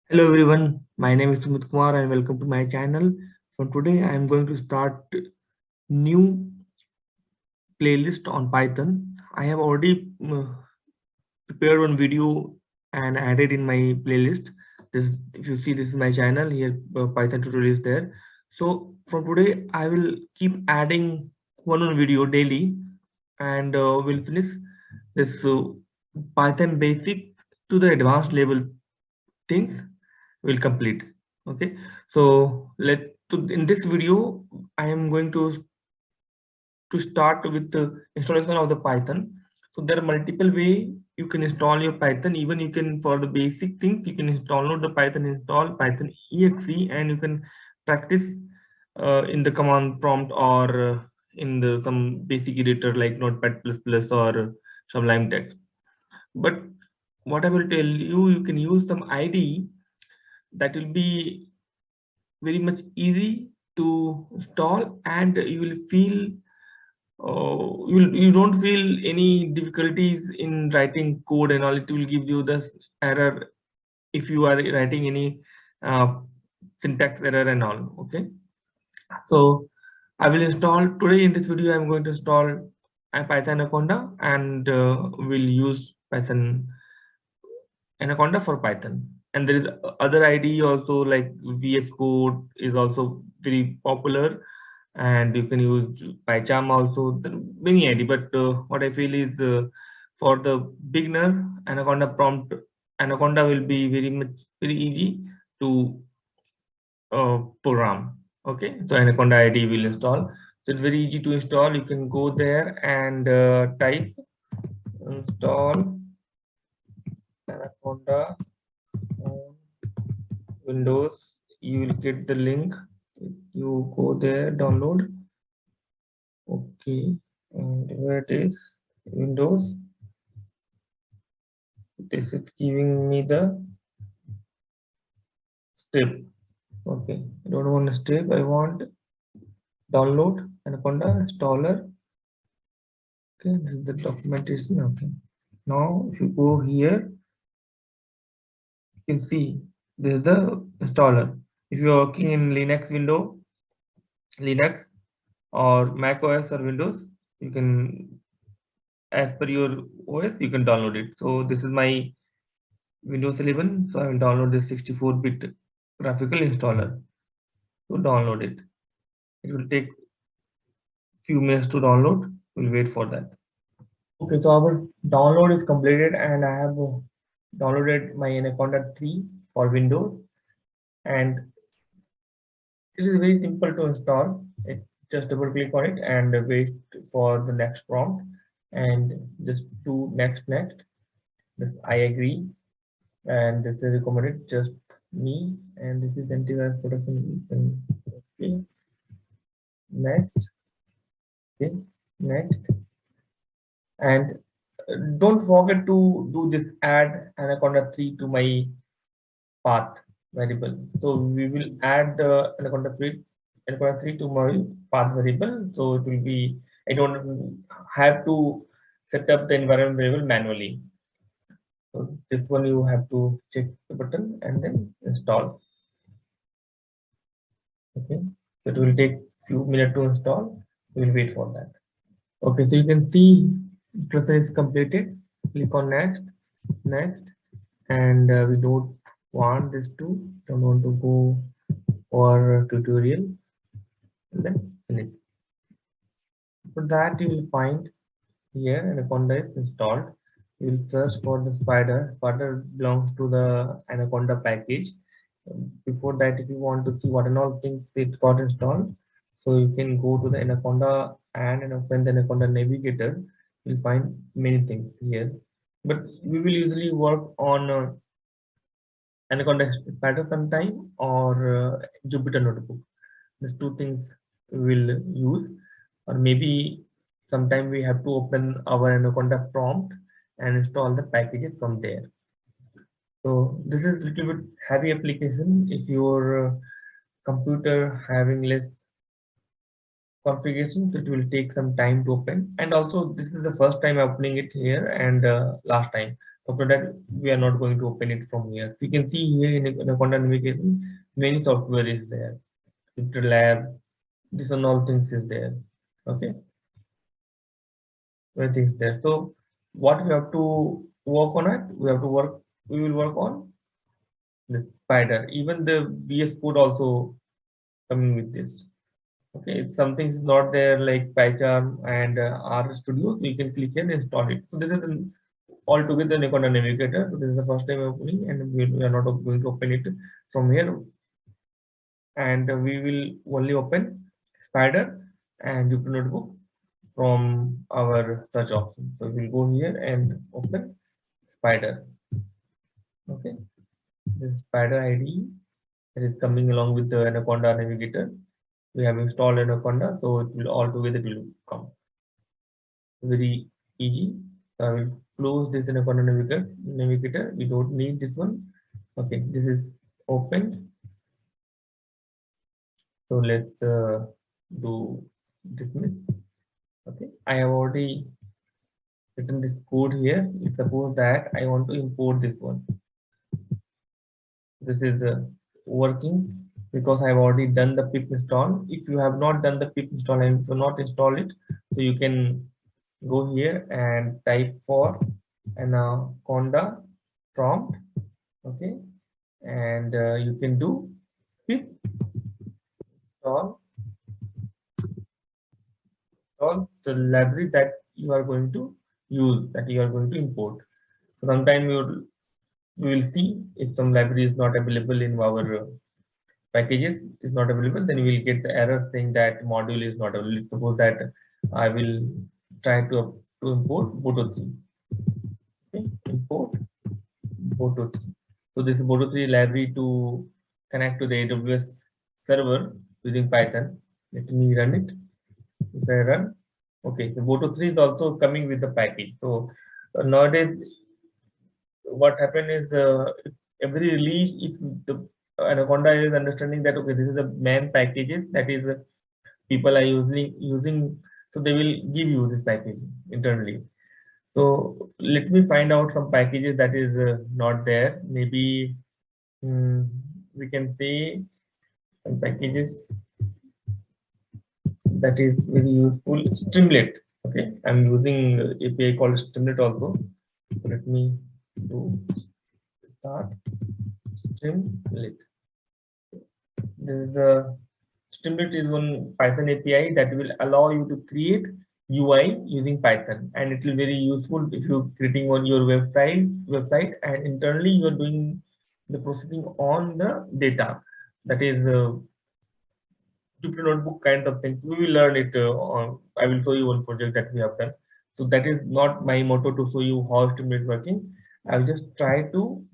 Hello everyone, my name is Sumit Kumar and welcome to my channel. So today I am going to start new playlist on Python. I have already prepared one video and added in my playlist. This, if you see, this is my channel here. Python tutorial is there. So from today I will keep adding one video daily, and we'll finish this Python basic to the advanced level things will complete. Okay, so in this video I am going to start with the installation of the Python. So there are multiple way you can install your Python. Even you can, for the basic things, you can download the Python, install Python exe, and you can practice in the command prompt, or in the some basic editor like Notepad++ or Sublime Text. But what I will tell you, you can use some IDE that will be very much easy to install, and you will feel you don't feel any difficulties in writing code and all. It will give you the error if you are writing any uh, syntax error and all. Okay, so I will install today. In this video I'm going to install a Python Anaconda, and we'll use Python Anaconda for Python. And there is other IDE also, like VS Code is also very popular, and you can use PyCharm also. There are many IDE, but what I feel is for the beginner, Anaconda will be very easy to program. Okay, so Anaconda IDE will install. So it's very easy to install. You can go there and type install Anaconda on Windows. You will get the link. You go there, download. Okay, and where it is, Windows. This is giving me the step. Okay, I don't want a step. I want download Anaconda installer. Okay, this is the documentation. Okay, now if you go here, you can see this is the installer. If you are working in Linux or Mac OS or Windows, you can, as per your OS, you can download it. So this is my Windows 11, so I will download this 64-bit graphical installer to download it. It will take few minutes to download. We'll wait for that. Okay, so our download is completed, and I have downloaded my Anaconda 3 for Windows, and it is very simple to install. Just double click on it and wait for the next prompt, and just do next. This I agree, and this is recommended just me, and this is antivirus protection. Okay, next. Okay, next, and don't forget to do this add Anaconda 3 to my path variable. So we will add the Anaconda 3 to my path variable. So it will be, I don't have to set up the environment variable manually. So this one you have to check the button and then install. Okay, so it will take few minutes to install. We will wait for that. Okay, so you can see installation is completed. Click on next, and we don't want to go for tutorial, and then finish. For that, you will find here Anaconda is installed. You will search for the Spider. Spider belongs to the Anaconda package. Before that, if you want to see what and all things it got installed, so you can go to the Anaconda and open the Anaconda navigator. You'll find many things here, but we will usually work on Anaconda Spider sometime, or Jupyter Notebook. These two things we will use, or maybe sometime we have to open our Anaconda prompt and install the packages from there. So this is a little bit heavy application. If your computer having less configurations, it will take some time to open. And also this is the first time opening it here, and last time. After that, we are not going to open it from here. So you can see here in Anaconda navigation, many software is there. Jupyter Lab, this and all things is there. Okay, many things there. So what we have to work on it, we will work on this spider. Even the VS Code also coming with this. Okay, if something is not there like PyCharm and R Studio, we can click here and install it. So this is altogether Anaconda Navigator. So this is the first time opening, and we are not going to open it from here, and we will only open Spider and Jupyter Notebook from our search option. So we'll go here and open Spider. Okay, this is Spider IDE that is coming along with the Anaconda Navigator. We have installed Anaconda, so it will altogether will come very easy. So I will close this Anaconda Navigator. We don't need this one. Okay, this is opened. So let's do dismiss. Okay, I have already written this code here. Let's suppose that I want to import this one. This is working because I've already done the pip install. If you have not done the pip install and do not install it, so you can go here and type for Anaconda prompt. Okay, and you can do pip install the library that you are going to use, that you are going to import. So sometime we will see if some library is not available in our packages is not available, then we will get the error saying that module is not available. Suppose that I will try to import Boto3. Okay, import Boto3. So this is Boto3 library to connect to the AWS server using Python. Let me run it. If I run, okay, the Boto3 is also coming with the package. So nowadays, what happened is every release, if the Anaconda is understanding that okay, this is the main packages that is people are using, so they will give you this package internally. So let me find out some packages that is not there. Maybe we can say some packages that is very useful. Streamlit. Okay, I'm using API called Streamlit also. So let me do start Streamlit. This is the Streamlit is one Python API that will allow you to create UI using Python, and it will be very useful if you're creating on your website, and internally you're doing the processing on the data. That is Jupyter Notebook kind of thing. We will learn it. I will show you one project that we have done. So that is not my motto to show you how Streamlit is working. I'll just try to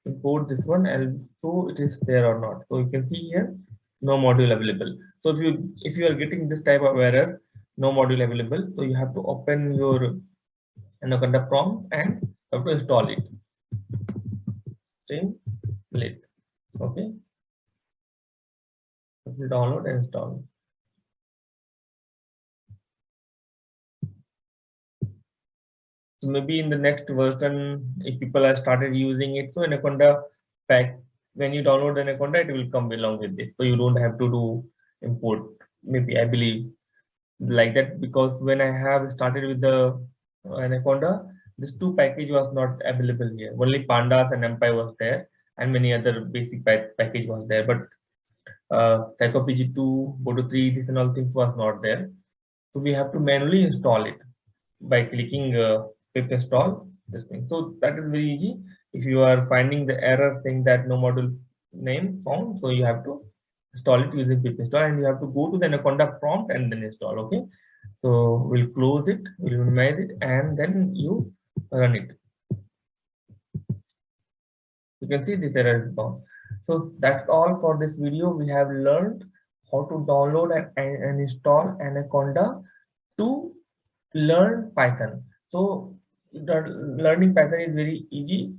import this one and so it is there or not. So you can see here, no module available. So if you are getting this type of error, no module available, so you have to open your Anaconda prompt and have to install it. Streamlit. Okay. So we download and install. So maybe in the next version, if people have started using it, so Anaconda pack, when you download Anaconda, it will come along with this. So you don't have to do import. Maybe I believe like that, because when I have started with the Anaconda, this two package was not available here. Only Pandas and NumPy was there, and many other basic package was there. But PsychoPG2, Boto3, this and all things was not there. So we have to manually install it by clicking pip install this thing. So that is very easy. If you are finding the error saying that no module name found, so you have to install it using pip install, and you have to go to the Anaconda prompt and then install. Okay, so we'll close it, we'll minimize it, and then you run it. You can see this error is gone. So that's all for this video. We have learned how to download and install Anaconda to learn Python. So the learning Python is very easy.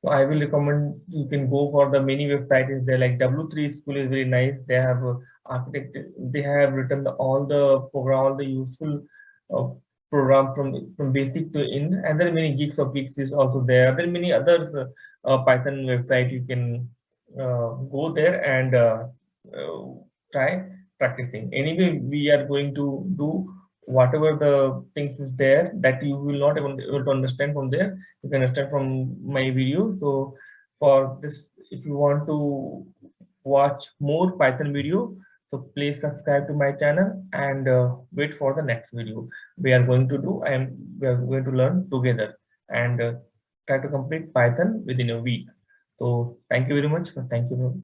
So I will recommend you can go for the many websites. There like W3 School is very nice. They have architect. They have written all the program, all the useful program from basic to end, and there are many gigs of gigs is also there. There are many others Python website you can go there and uh, try practicing. Anyway, we are going to do whatever the things is there that you will not even able to understand from there. You can understand from my video. So for this, if you want to watch more Python video, so please subscribe to my channel and wait for the next video. We are going to do, we are going to learn together and try to complete Python within a week. So thank you very much. Thank you.